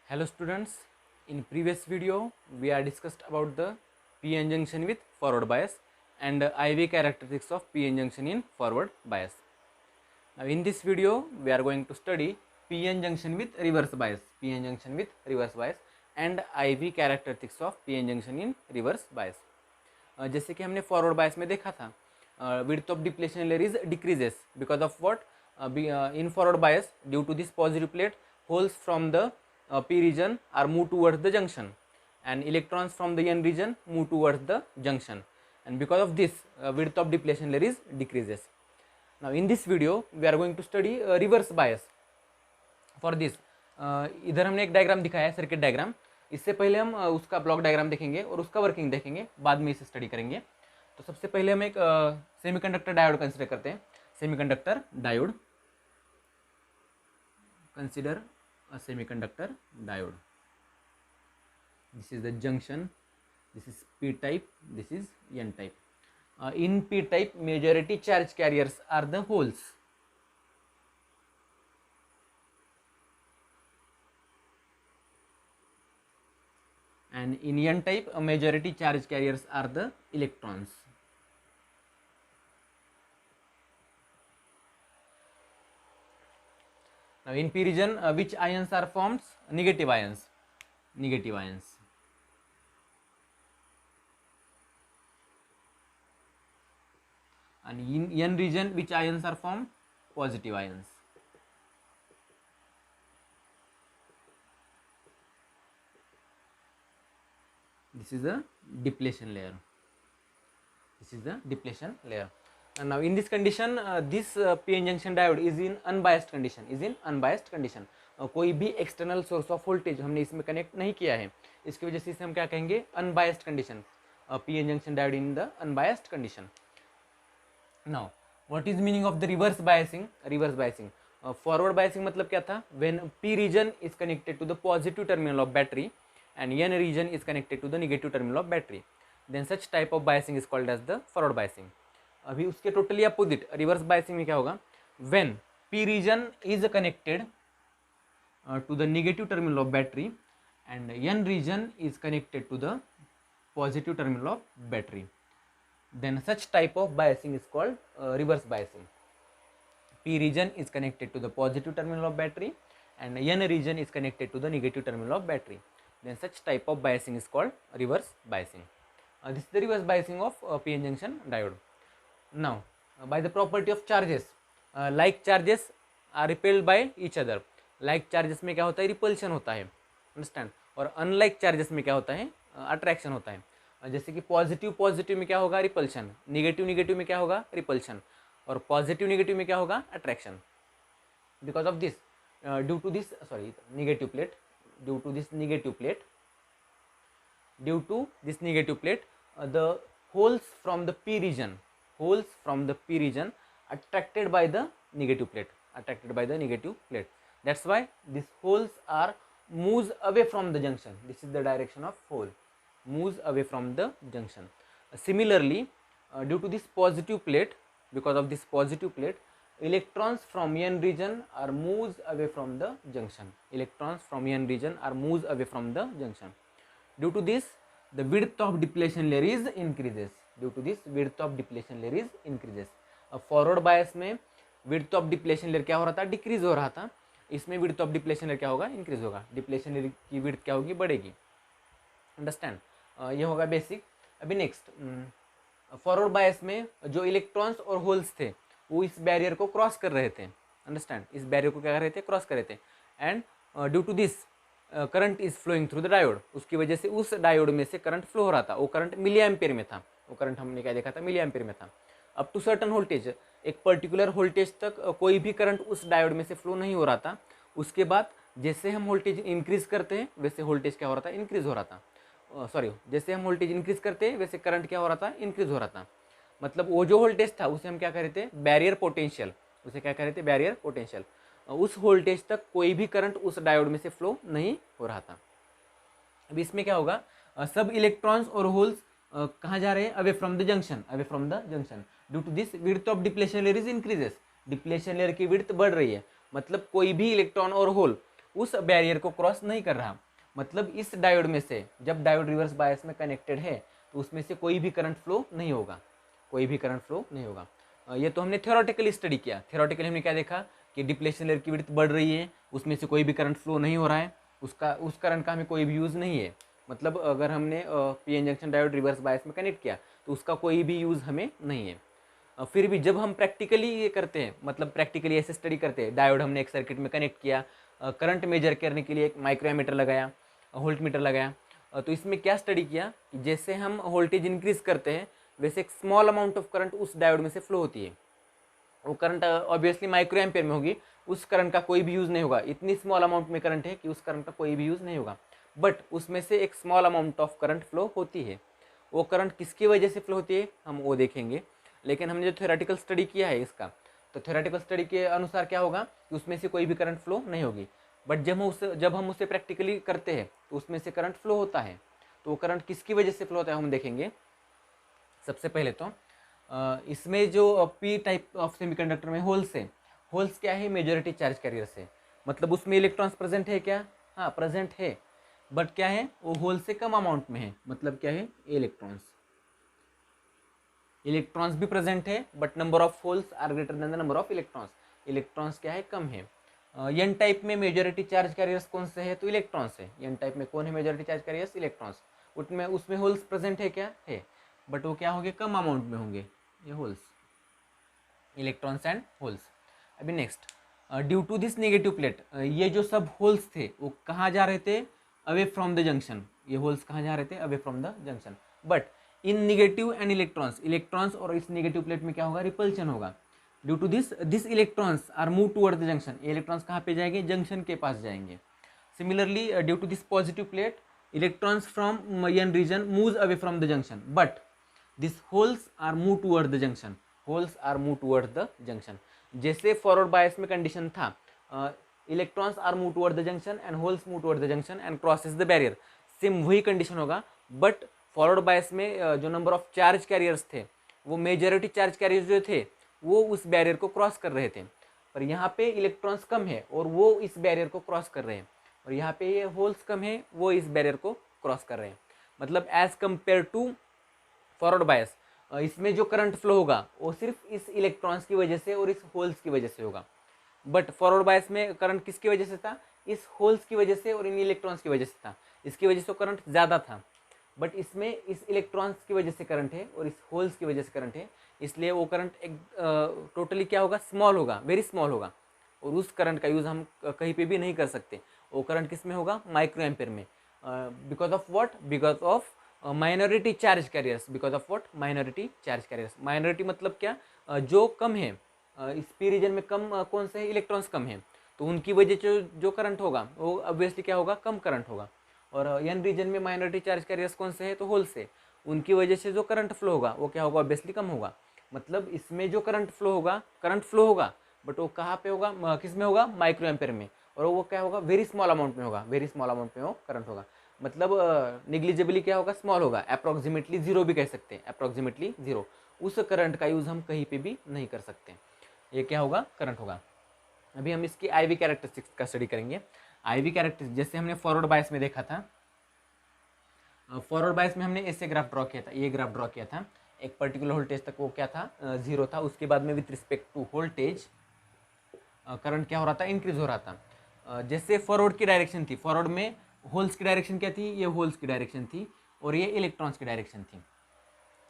Hello students, in previous video we are discussed about the p-n junction with forward bias and IV characteristics of p-n junction in forward bias. Now in this video we are going to study p-n junction with reverse bias, p-n junction with reverse bias and IV characteristics of p-n junction in reverse bias. जैसे कि हमने forward bias में देखा था, width of depletion layer is decreases because of what? In forward bias, due to this positive plate, holes from the p region are moved towards the junction and electrons from the n region move towards the junction, and because of this width of depletion layer is decreases. Now in this video we are going to study reverse bias. For this इधर हमने एक diagram दिखाया है, circuit diagram. इससे पहले हम उसका block diagram देखेंगे और उसका वर्किंग देखेंगे, बाद में इसे स्टडी करेंगे. तो सबसे पहले हम एक सेमीकंडक्टर डायोड कंसिडर करते हैं. Semiconductor diode, consider a semiconductor diode. This is the junction, this is p type, this is n type. In p type majority charge carriers are the holes, and in n type majority charge carriers are the electrons. Now in p region which ions are formed? Negative ions, negative ions. And in n region which ions are formed? Positive ions. This is the depletion layer, this is the depletion layer. And now in this condition this p-n junction diode is in unbiased condition, is in unbiased condition. कोई भी external source of voltage हमने इसमें connect नहीं किया है, इसकी वजह से इसे हम क्या कहेंगे? Unbiased condition. p-n junction diode in the unbiased condition. Now what is meaning of the reverse biasing? Reverse biasing, forward biasing मतलब क्या था? When p region is connected to the positive terminal of battery and n region is connected to the negative terminal of battery, then such type of biasing is called as the forward biasing. अभी उसके totally opposite reverse biasing में क्या होगा? When p region is connected to the negative terminal of battery and n region is connected to the positive terminal of battery, then such type of biasing is called reverse biasing. P region is connected to the positive terminal of battery and n region is connected to the negative terminal of battery, then such type of biasing is called reverse biasing. This is the reverse biasing of p-n junction diode. Now by the property of charges, like charges are repelled by each other. like charges में क्या होता है? Repulsion होता है, understand. और unlike charges में क्या होता है? अट्रैक्शन होता है. जैसे कि पॉजिटिव पॉजिटिव में क्या होगा? रिपल्शन. निगेटिव निगेटिव में क्या होगा? रिपल्शन. और पॉजिटिव निगेटिव में क्या होगा? Attraction. Because of this due to this negative plate, due to this negative plate the holes from the p region attracted by the negative plate, that's why these holes are moves away from the junction. This is the direction of hole, moves away from the junction. Similarly due to this positive plate, because of this positive plate, electrons from n region are moves away from the junction, due to this the width of depletion layer is increases, forward bias में width of depletion layer क्या हो रहा था? Decrease हो रहा था. इसमें width of depletion layer क्या होगा? इंक्रीज होगा. डिप्लेशन लेयर की width क्या होगी? बढ़ेगी, अंडरस्टैंड. ये होगा बेसिक. अभी नेक्स्ट फॉरवर्ड बायस में जो इलेक्ट्रॉन्स और होल्स थे वो इस बैरियर को क्रॉस कर रहे थे, अंडरस्टैंड. इस बैरियर को क्या कर रहे थे? क्रॉस कर रहे थे. And due to this current is flowing through the diode, उसकी वजह से उस डायोड में से करंट फ्लो हो रहा था. वो करंट मिली एम्पियर में था, वो करंट हमने क्या देखा था? मिली एम्पियर में था. अप टू सर्टन वोल्टेज, एक पर्टिकुलर वोल्टेज तक कोई भी करंट उस डायोड में से फ्लो नहीं हो रहा था. उसके बाद जैसे हम वोल्टेज इंक्रीज करते हैं वैसे वोल्टेज क्या हो रहा था? इंक्रीज हो रहा था. जैसे हम वोल्टेज इंक्रीज करते हैं वैसे करंट क्या हो रहा था? इंक्रीज हो रहा था. मतलब वो जो वोल्टेज था उसे हम क्या कह रहे थे? Barrier potential. उसे क्या कह रहे थे? Barrier potential. उस वोल्टेज तक कोई भी करंट उस डायोड में से फ्लो नहीं हो रहा था. अब इसमें क्या होगा? सब इलेक्ट्रॉन्स और होल्स कहाँ जा रहे हैं? Away from the junction, due to this width of depletion layer is increases. Depletion layer की विड्थ बढ़ रही है, मतलब कोई भी इलेक्ट्रॉन और होल उस बैरियर को क्रॉस नहीं कर रहा। मतलब इस डायोड में से जब डायोड रिवर्स बायस में कनेक्टेड है तो उसमें से कोई भी करंट फ्लो नहीं होगा, कोई भी करंट फ्लो नहीं होगा। ये तो हमने थ्योरेटिकली स्टडी किया। थ्योरेटिकली हमने क्या देखा कि डिप्लेशन लेयर की विड्थ बढ़ रही है, उसमें से कोई भी करंट फ्लो नहीं हो रहा है, उस करंट का हमें कोई भी यूज़ नहीं है। मतलब अगर हमने PN junction diode reverse bias में कनेक्ट किया तो उसका कोई भी यूज़ हमें नहीं है। फिर भी जब हम प्रैक्टिकली ये करते हैं, मतलब प्रैक्टिकली ऐसे स्टडी करते हैं, डायोड हमने एक सर्किट में कनेक्ट किया, करंट मेजर करने के लिए एक माइक्रोमीटर लगाया, वोल्ट मीटर लगाया, तो इसमें क्या स्टडी किया कि जैसे हम वोल्टेज इंक्रीज करते हैं वैसे एक स्मॉल अमाउंट ऑफ करंट उस डायोड में से फ्लो होती है। वो करंट ऑब्वियसली माइक्रो एम्पेयर में होगी, उस करंट का कोई भी यूज़ नहीं होगा। इतनी स्मॉल अमाउंट में करंट है कि उस करंट का कोई भी यूज़ नहीं होगा, बट उसमें से एक small amount of current flow होती है। वो करंट किसकी वजह से फ्लो होती है हम वो देखेंगे। लेकिन हमने जो थ्योरेटिकल स्टडी किया है इसका, तो थ्योरेटिकल स्टडी के अनुसार क्या होगा कि उसमें से कोई भी करंट फ्लो नहीं होगी। बट जब हम उसे प्रैक्टिकली करते हैं तो उसमें से करंट फ्लो होता है। तो वो करंट किसकी वजह से फ्लो होता है हम देखेंगे। सबसे पहले तो इसमें जो पी टाइप ऑफ सेमीकंडक्टर में होल्स है, होल्स क्या है, मेजॉरिटी चार्ज कैरियर्स है। मतलब उसमें इलेक्ट्रॉन्स प्रेजेंट है क्या, हाँ प्रेजेंट है, बट क्या है वो होल से कम अमाउंट में है। मतलब क्या है, इलेक्ट्रॉन्स भी प्रेजेंट है but number of holes are greater than the number of electrons. Electrons क्या है, कम है। एन टाइप में मेजॉरिटी चार्ज कैरियर्स कौन से है, तो इलेक्ट्रॉन्स है। एन टाइप में कौन है मेजॉरिटी चार्ज कैरियर्स, इलेक्ट्रॉन्स। उसमें होल्स प्रेजेंट है क्या, है, बट वो क्या होंगे, कम अमाउंट में होंगे ये होल्स, इलेक्ट्रॉन्स एंड होल्स। अभी next, due to this negative plate, ये जो सब होल्स थे वो कहाँ जा रहे थे, अवे फ्रॉम द जंक्शन। ये होल्स कहाँ जा रहे थे, away from the junction. But इन नेगेटिव एंड इलेक्ट्रॉन्स और इस नेगेटिव प्लेट में क्या होगा, रिपल्शन होगा। Due to this electrons are move toward the junction. ये इलेक्ट्रॉन्स कहाँ पे जाएंगे, जंक्शन के पास जाएंगे। Similarly due to this positive plate, electrons from n region moves away from the junction, but this holes are move toward the junction. Holes are move toward the junction. जैसे forward bias में condition था, electrons are move toward the junction and holes move toward the junction and crosses the barrier, same वही condition होगा। But forward bias में जो number of charge carriers थे, वो majority charge carriers जो थे वो उस बैरियर को क्रॉस कर रहे थे। पर यहाँ पे इलेक्ट्रॉन्स कम है और वो इस बैरियर को क्रॉस कर रहे हैं, और यहाँ पे ये होल्स कम है, वो इस बैरियर को क्रॉस कर रहे हैं। मतलब as compare to forward bias, इसमें जो करंट फ्लो होगा वो सिर्फ इस इलेक्ट्रॉन्स की वजह से और इस होल्स की वजह से होगा। बट फॉरवर्ड बायस में करंट किसकी वजह से था, इस होल्स की वजह से और इन इलेक्ट्रॉन्स की वजह से था। इसकी वजह से करंट ज़्यादा था, बट इसमें इस इलेक्ट्रॉन्स की वजह से करंट है और इस होल्स की वजह से करंट है, इसलिए वो करंट एक टोटली क्या होगा, स्मॉल होगा, वेरी स्मॉल होगा। और उस करंट का यूज़ हम कहीं पे भी नहीं कर सकते। वो करंट किस में होगा, माइक्रो एम्पेयर में। Because of what, because of minority charge carriers. Because of what, minority charge carriers. Minority मतलब क्या, जो कम है, इस पी रीजन में कम कौन से है, इलेक्ट्रॉन्स कम है, तो उनकी वजह से जो करंट होगा वो ऑब्वियसली क्या होगा, कम करंट होगा। और एन रीजन में माइनॉरिटी चार्ज कैरियर्स कौन से है, तो होल से, उनकी वजह से जो करंट फ्लो होगा वो क्या होगा, ऑब्वियसली कम होगा। मतलब इसमें जो करंट फ्लो होगा बट वो कहाँ पे होगा, किस में होगा, माइक्रो एम्पेयर में। और वो क्या होगा, वेरी स्मॉल अमाउंट में होगा, वेरी स्मॉल अमाउंट में वो करंट होगा। मतलब निग्लिजिबली क्या होगा, स्मॉल होगा, अप्रॉक्सीमेटली जीरो भी कह सकते हैं, अप्रॉक्सीमेटली जीरो। उस करंट का यूज़ हम कहीं पे भी नहीं कर सकते। ये क्या होगा, करंट होगा। अभी हम इसकी आईवी कैरेक्टरिस्टिक्स का स्टडी करेंगे। आईवी कैरेक्टरिस्टिक्स जैसे हमने फॉरवर्ड बायस में देखा था, फॉरवर्ड बायस में हमने ऐसे ग्राफ ड्रॉ किया था, ये ग्राफ ड्रॉ किया था। एक पर्टिकुलर वोल्टेज तक वो क्या था, जीरो था। उसके बाद में with respect to voltage current क्या हो रहा था, इंक्रीज हो रहा था। जैसे फॉरवर्ड की डायरेक्शन थी, फॉरवर्ड में होल्स की डायरेक्शन क्या थी, ये होल्स की डायरेक्शन थी और ये इलेक्ट्रॉन्स की डायरेक्शन थी।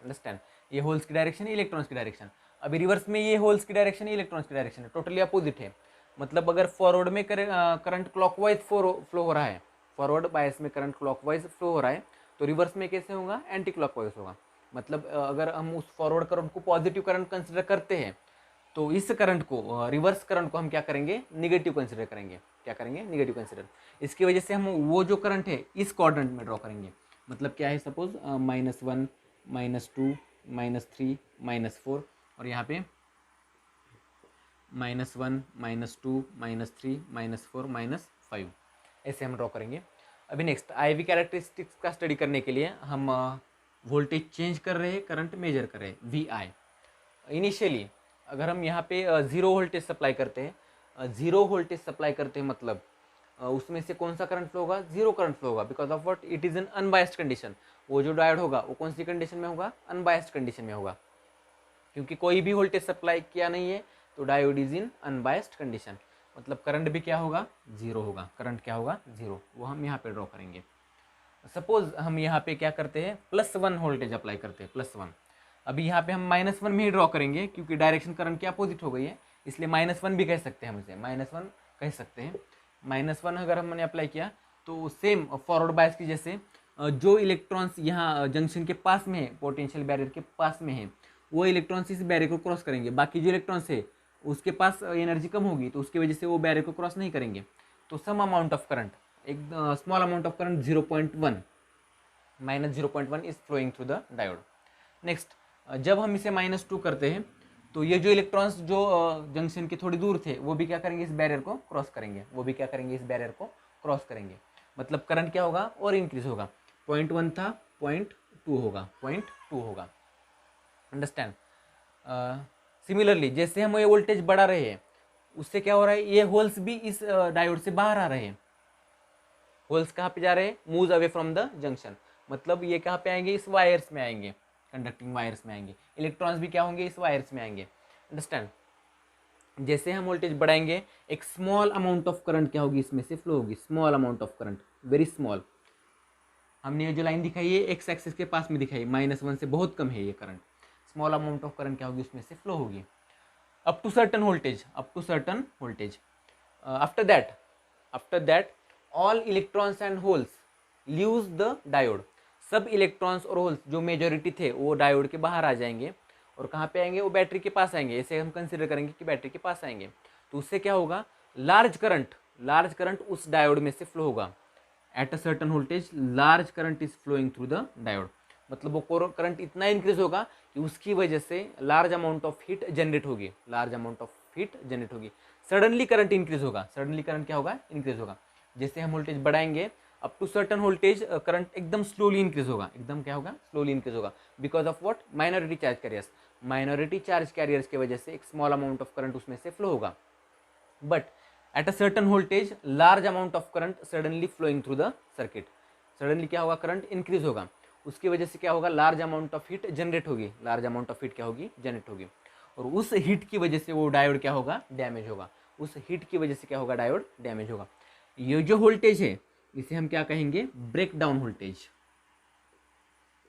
अंडरस्टैंड, ये होल्स की डायरेक्शन, इलेक्ट्रॉन्स की डायरेक्शन। अभी रिवर्स में ये होल्स की डायरेक्शन, इलेक्ट्रॉन्स की डायरेक्शन है, टोटली अपोजिट है। मतलब अगर फॉरवर्ड में करंट क्लॉकवाइज फ्लो हो रहा है, फॉरवर्ड बायस में करंट क्लॉकवाइज फ्लो हो रहा है, तो रिवर्स में कैसे होगा, एंटी क्लॉकवाइज होगा। मतलब अगर हम उस फॉरवर्ड करंट को पॉजिटिव करंट कंसिडर करते हैं तो इस करंट को, रिवर्स करंट को हम क्या करेंगे, निगेटिव कंसिडर करेंगे। क्या करेंगे, निगेटिव कंसिडर। इसकी वजह से हम वो जो करंट है इस क्वाड्रेंट में ड्रॉ करेंगे। मतलब क्या है, सपोज -1 -2 -3 -4, और यहाँ पे -1 -2 -3 -4 -5, ऐसे हम ड्रॉ करेंगे। अभी नेक्स्ट, आईवी कैरेक्टरिस्टिक्स का स्टडी करने के लिए हम वोल्टेज चेंज कर रहे हैं, करंट मेजर कर रहे हैं, VI। इनिशियली अगर हम यहाँ पे 0 वोल्टेज सप्लाई करते हैं, 0 वोल्टेज सप्लाई करते हैं, मतलब उसमें से कौन सा करंट फ्लो होगा, जीरो करंट फ्लो होगा, because of what, it is an unbiased condition. वो जो डायोड होगा वो कौन सी कंडीशन में होगा, अनबायस्ड कंडीशन में होगा, क्योंकि कोई भी वोल्टेज सप्लाई किया नहीं है, तो diode is in unbiased condition. मतलब करंट भी क्या होगा, जीरो होगा, करंट क्या होगा, जीरो। वो हम यहाँ पे ड्रॉ करेंगे। सपोज हम यहाँ पे क्या करते हैं, +1 वोल्टेज अप्लाई करते हैं, +1। अभी यहाँ पे हम -1 में ही ड्रॉ करेंगे, क्योंकि डायरेक्शन करंट की अपोजिट हो गई है, इसलिए -1 भी कह सकते हैं हम इसे, -1 कह सकते हैं। -1 अगर हमने अप्लाई किया तो सेम फॉरवर्ड बायस की जैसे जो इलेक्ट्रॉन्स यहाँ जंक्शन के पास में है, पोटेंशियल बैरियर के पास में है, वो इलेक्ट्रॉन्स इस बैरियर को क्रॉस करेंगे। बाकी जो इलेक्ट्रॉन्स है उसके पास एनर्जी कम होगी, तो उसकी वजह से वो बैरियर को क्रॉस नहीं करेंगे। तो सम अमाउंट ऑफ करंट, एक small amount of current 0.1 -0.1 is flowing through the diode. Next, जब हम इसे -2 करते हैं तो ये जो इलेक्ट्रॉन्स जो जंक्शन के थोड़ी दूर थे वो भी क्या करेंगे, इस बैरियर को क्रॉस करेंगे, वो भी क्या करेंगे, इस बैरियर को क्रॉस करेंगे। मतलब करंट क्या होगा, और इंक्रीज होगा। 0.1 था, 0.2 होगा, 0.2 होगा। अंडरस्टैंड। सिमिलरली जैसे हम ये वोल्टेज बढ़ा रहे हैं, उससे क्या हो रहा है, ये होल्स भी इस डायोड से बाहर आ रहे हैं। होल्स कहाँ पे जा रहे हैं, move away from the junction. मतलब ये कहाँ पे आएंगे, इस वायर्स में आएंगे, कंडक्टिंग वायर्स में आएंगे। इलेक्ट्रॉन्स भी क्या होंगे, इस वायर्स में आएंगे। अंडरस्टैंड। जैसे हम वोल्टेज बढ़ाएंगे, एक स्मॉल अमाउंट ऑफ करंट क्या होगी, इसमें से फ्लो होगी, small amount of current, very small. हमने ये जो लाइन दिखाई है एक्स एक्सिस के पास में दिखाई, -1 से बहुत कम है ये current. Small amount of current क्या होगी, उसमें से फ्लो होगी up to certain voltage, up to certain voltage. After that all electrons and holes leaves the diode. सब इलेक्ट्रॉन्स और होल्स जो मेजोरिटी थे वो डायोड के बाहर आ जाएंगे, और कहाँ पे आएंगे, वो बैटरी के पास आएंगे। ऐसे हम कंसिडर करेंगे कि बैटरी के पास आएंगे, तो उससे क्या होगा, लार्ज करंट उस डायोड में से फ्लो होगा। At a certain voltage large current is flowing through the diode. मतलब वो करंट इतना इंक्रीज होगा कि उसकी वजह से large amount of heat generate होगी, large amount of heat generate होगी। सडनली करंट इंक्रीज होगा, सडनली करंट क्या होगा, इंक्रीज होगा। जैसे हम वोल्टेज बढ़ाएंगे up to certain voltage, current एकदम स्लोली इंक्रीज होगा, एकदम क्या होगा, स्लोली इंक्रीज होगा, because of what, minority charge carriers. Minority charge carriers की वजह से एक स्मॉल अमाउंट ऑफ करंट उसमें से फ्लो होगा। But at a certain voltage large amount of current suddenly flowing through the circuit. Suddenly क्या होगा, करंट इंक्रीज होगा, उसकी वजह से क्या होगा, large amount of heat generate होगी, लार्ज अमाउंट ऑफ हीट क्या होगी, जनरेट होगी। और उस हीट की वजह से वो डायोड क्या होगा, डैमेज होगा। उस हीट की वजह से क्या होगा, डायोड डैमेज होगा। ये जो वोल्टेज है इसे हम क्या कहेंगे, break down voltage,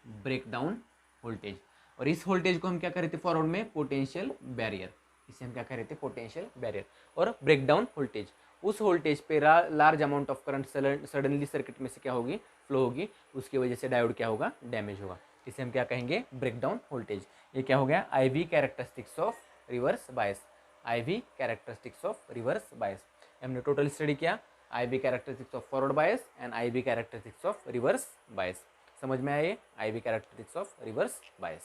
break down voltage. और इस वोल्टेज को हम क्या कह रहे थे फॉरवर्ड में, पोटेंशियल बैरियर। इसे हम क्या कह रहे थे, पोटेंशियल बैरियर। और ब्रेक डाउन वोल्टेज, उस वोल्टेज पे large amount of current suddenly circuit में से क्या होगी, फ्लो होगी, उसकी वजह से डायोड क्या होगा, डैमेज होगा। इसे हम क्या कहेंगे, ब्रेक डाउन वोल्टेज। ये क्या हो गया, IV characteristics of reverse bias, IV characteristics of reverse bias. हमने टोटल स्टडी किया IV characteristics of forward bias and IV characteristics of reverse bias. समझ में आए, IV characteristics of reverse bias.